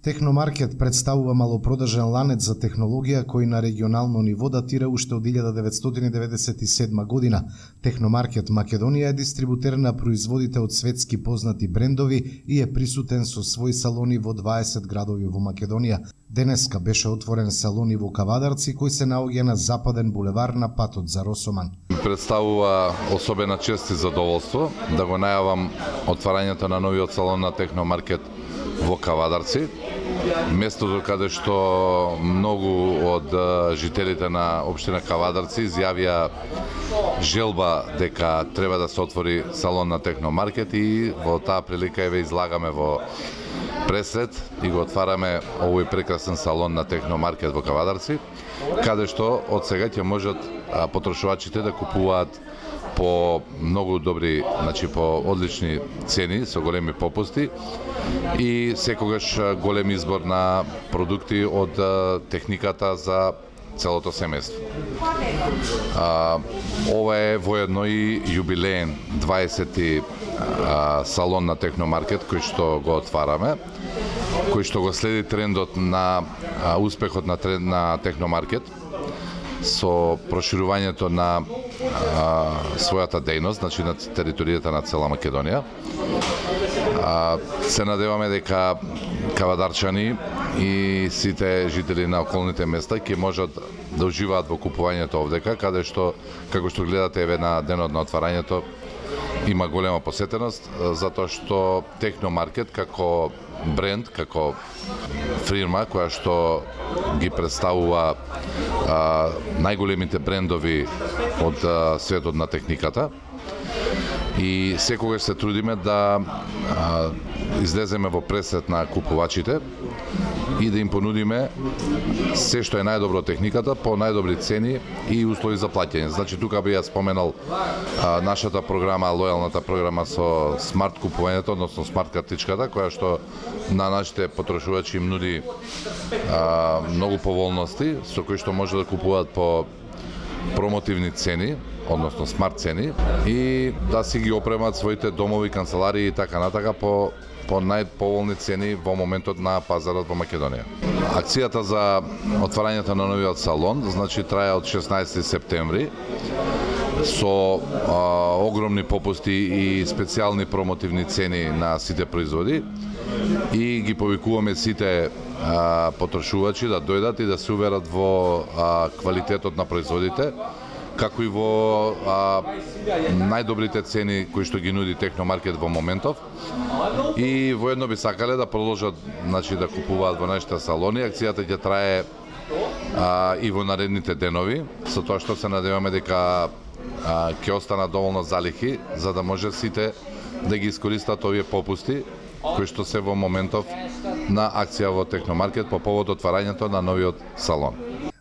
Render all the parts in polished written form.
Техномаркет представува малопродажен ланец за технологија кој на регионално ниво датира уште од 1997 година. Техномаркет Македонија е дистрибутер на производите од светски познати брендови и е присутен со своји салони во 20 градови во Македонија. Денеска беше отворен салон во Кавадарци кој се наоѓа на Западен булевар на патот за Росоман. Представува особена чест и задоволство да го најавам отварањето на новиот салон на Техномаркет во Кавадарци, местото каде што многу од жителите на општина Кавадарци изјавија желба дека треба да се отвори салон на Техномаркет и во таа прилика ве излагаме во пресред и го отвараме овој прекрасен салон на Техномаркет во Кавадарци, каде што од сега ќе можат потрошувачите да купуваат по многу добри, по одлични цени, со големи попусти и секогаш голем избор на продукти од техниката за целото семејство. Ова е воедно и јубилеен 20-ти салон на Техномаркет кој што го отвараме, кој што го следи трендот на успехот на Техномаркет со проширувањето на својата дејност, на територијата на цела Македонија. Се надеваме дека кавадарчани и сите жители на околните места ќе можат да уживаат во купувањето овдека, каде што, како што гледате еве на денот на отварањето, има голема посетеност, затоа што Техномаркет како бренд, како фирма која што ги представува најголемите брендови од светот на техниката и секогаш се трудиме да излеземе во пресред на купувачите и да им понудиме се што е најдобро техниката по најдобри цени и услови за плаќање. Значи тука би ја споменал нашата програма, лојалната програма со смарт купувањето, односно смарт картичката, која што на нашите потрошувачи им нуди многу поволности, со кои што може да купуваат по промотивни цени, односно смарт цени, и да си ги опремат своите домови, канцеларии и така натака по најповолни цени во моментот на пазарот во Македонија. Акцијата за отварањето на новиот салон, трае од 16 септември со огромни попусти и специјални промотивни цени на сите производи и ги повикуваме сите потрошувачи да дојдат и да се уверат во квалитетот на производите, како и во најдобрите цени кои што ги нуди Техномаркет во моментов. И воедно би сакале да продолжат да купуваат во нашите салони. Акцијата ќе трае и во наредните денови, со тоа што се надеваме дека ќе останат доволно залихи за да може сите да ги искористат овие попусти кои што се во моментов на акција во Техномаркет по повод отварањето на новиот салон.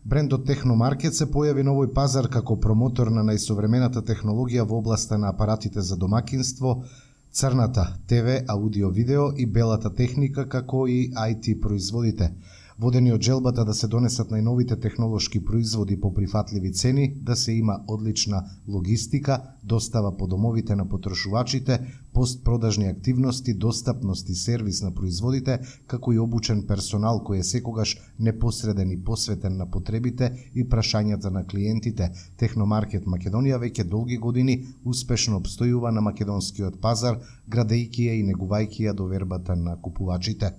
Брендот Техномаркет се појави на овој пазар како промотор на најсовремената технологија во областа на апаратите за домакинство, црната ТВ, аудио-видео и белата техника, како и IT производите. Водени од желбата да се донесат најновите технолошки производи по прифатливи цени, да се има одлична логистика, достава по домовите на потрошувачите, постпродажни активности, достапност и сервис на производите, како и обучен персонал кој е секогаш непосреден и посветен на потребите и прашањата на клиентите. Техномаркет Македонија веќе долги години успешно обстојува на македонскиот пазар, градејќи ја и негувајќи ја довербата на купувачите.